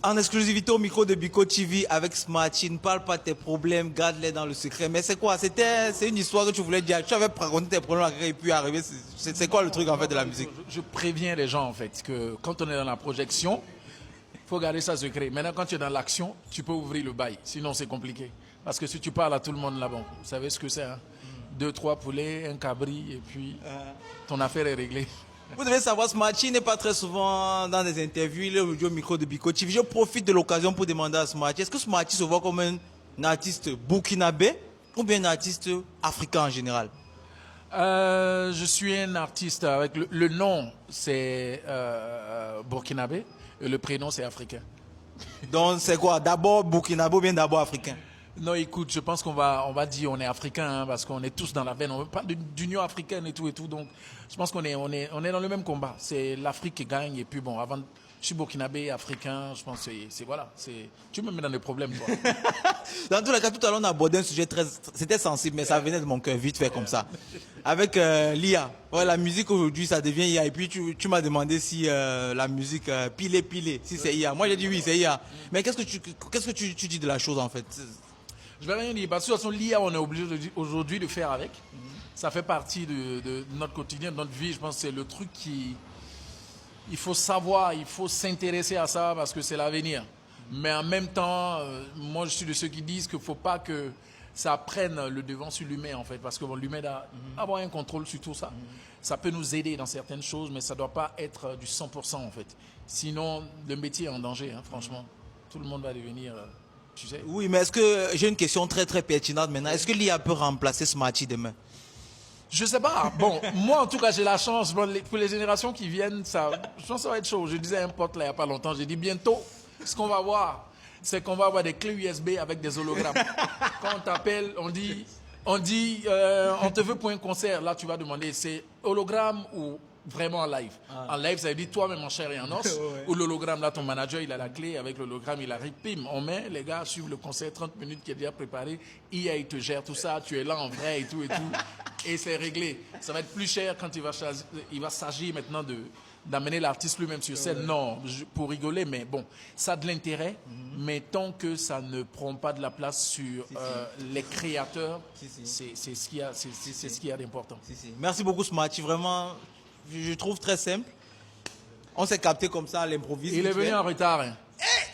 En exclusivité au micro de Biko TV avec Smarty. Ne parle pas de tes problèmes, garde-les dans le secret. Mais c'est quoi? C'est une histoire que tu voulais dire. Tu avais raconté tes problèmes et puis arriver. C'est quoi le truc en fait de la musique? Je préviens les gens en fait que quand on est dans la projection, il faut garder ça secret. Maintenant, quand tu es dans l'action, tu peux ouvrir le bail. Sinon, c'est compliqué. Parce que si tu parles à tout le monde là-bas, vous savez ce que c'est, hein? 2, 3 poulets, un cabri, et puis ton affaire est réglée. Vous devez savoir, Smarty n'est pas très souvent dans des interviews. Il est aujourd'hui au micro de Biko TV. Je profite de l'occasion pour demander à Smarty, est-ce que Smarty se voit comme un artiste burkinabé ou bien un artiste africain en général? Je suis un artiste avec le nom, c'est burkinabé, et le prénom, c'est africain. Donc c'est quoi? D'abord burkinabé ou bien d'abord africain? Non, écoute, je pense qu'on va dire on est africain, hein, parce qu'on est tous dans la veine. On parle d'union africaine et tout. Donc, je pense qu'on est dans le même combat. C'est l'Afrique qui gagne. Et puis bon, avant, je suis burkinabé, africain. Je pense que c'est voilà. Tu me mets dans des problèmes, toi. Dans tous les cas, tout à l'heure, on a abordé un sujet c'était sensible, mais ça venait de mon cœur, vite fait comme ça. Avec l'IA. Ouais, la musique aujourd'hui, ça devient IA. Et puis, tu m'as demandé si la musique pilé, si c'est IA. Moi, j'ai dit oui, c'est IA. Mais qu'est-ce que tu dis de la chose, en fait? Je vais rien dire. Parce que de toute façon, l'IA, on est obligé aujourd'hui de faire avec. Ça fait partie de notre quotidien, de notre vie. Je pense que c'est le truc il faut savoir, il faut s'intéresser à ça parce que c'est l'avenir. Mais en même temps, moi, je suis de ceux qui disent qu'il ne faut pas que ça prenne le devant sur l'humain, en fait. Parce que bon, l'humain doit avoir un contrôle sur tout ça. Ça peut nous aider dans certaines choses, mais ça ne doit pas être du 100%, en fait. Sinon, le métier est en danger, hein, franchement. Tout le monde va devenir... Tu sais. Oui, mais est-ce que j'ai une question très très pertinente maintenant? Est-ce que l'IA peut remplacer Smarty demain? Je sais pas. Bon, moi en tout cas j'ai la chance. Bon, pour les générations qui viennent, je pense que ça va être chaud. Je disais à un pote là il n'y a pas longtemps, j'ai dit bientôt, ce qu'on va voir, c'est qu'on va avoir des clés USB avec des hologrammes. Quand on t'appelle, on dit, on te veut pour un concert. Là tu vas demander, c'est hologramme ou vraiment en live. En live, ça veut dire toi-même en chair et en os. Ouais. Ou l'hologramme, là, ton manager, il a la clé. Avec l'hologramme, il arrive, pim, on met, les gars suivent le concert, 30 minutes qui est déjà préparé. IA, il te gère tout ça, tu es là en vrai et tout. Et c'est réglé. Ça va être plus cher quand il va s'agir maintenant d'amener l'artiste lui-même sur scène. Non, pour rigoler, mais bon, ça a de l'intérêt. Mais tant que ça ne prend pas de la place sur les créateurs, c'est ce qu'il y a d'important. Merci beaucoup, Smarty. Vraiment... Je trouve très simple. On s'est capté comme ça à l'improviste. Il est venu en retard. Hein.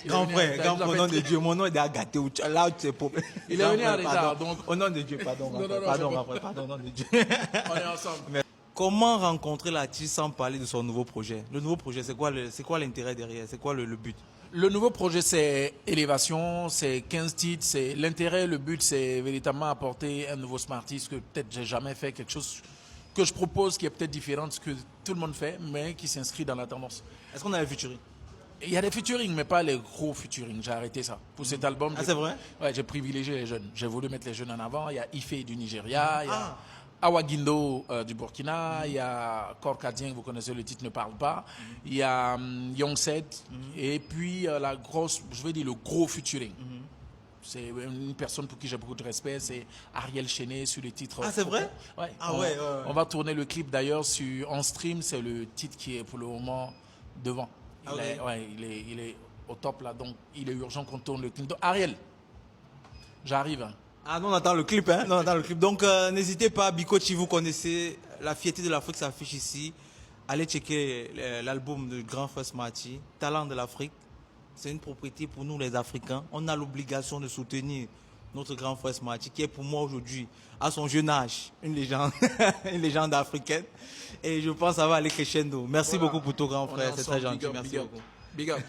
Grand frère, au nom de Dieu, mon nom est gâté. Là, tu es pauvre. Il est venu en retard. Donc... Au nom de Dieu, pardon. Pardon, au nom de Dieu. On est ensemble. Mais comment rencontrer l'artiste sans parler de son nouveau projet? Le nouveau projet, c'est quoi l'intérêt derrière? C'est quoi le but? Le nouveau projet, c'est Élévation, c'est 15 titres. L'intérêt, le but, c'est véritablement apporter un nouveau Smarty, que peut-être j'ai jamais fait quelque chose que je propose qui est peut-être différent de ce que tout le monde fait, mais qui s'inscrit dans la tendance. Est-ce qu'on a des featuring? Il y a des featuring, mais pas les gros featuring. J'ai arrêté ça. Pour cet album, c'est vrai? Ouais, j'ai privilégié les jeunes. J'ai voulu mettre les jeunes en avant. Il y a Ife du Nigeria, il y a Awa Guindo du Burkina, il y a Korkadien, vous connaissez le titre Ne parle pas, il y a Young Set, et puis le gros featuring. C'est une personne pour qui j'ai beaucoup de respect, c'est Ariel Chenet sur le titre. Ah, c'est vrai? Ouais. On va tourner le clip d'ailleurs en stream, c'est le titre qui est pour le moment devant. Il est au top là, donc il est urgent qu'on tourne le clip. Donc, Ariel, j'arrive. Hein. Ah non, on attend le clip, hein? Donc n'hésitez pas, Biko, si vous connaissez La Fierté de l'Afrique s'affiche ici. Allez checker l'album de Grand Frère Smarty, Talent de l'Afrique. C'est une propriété pour nous les Africains. On a l'obligation de soutenir notre grand frère Smarty, qui est pour moi aujourd'hui, à son jeune âge, une légende, une légende africaine. Et je pense que ça va aller crescendo. Merci beaucoup pour ton grand frère, c'est très gentil. Merci beaucoup. Big up.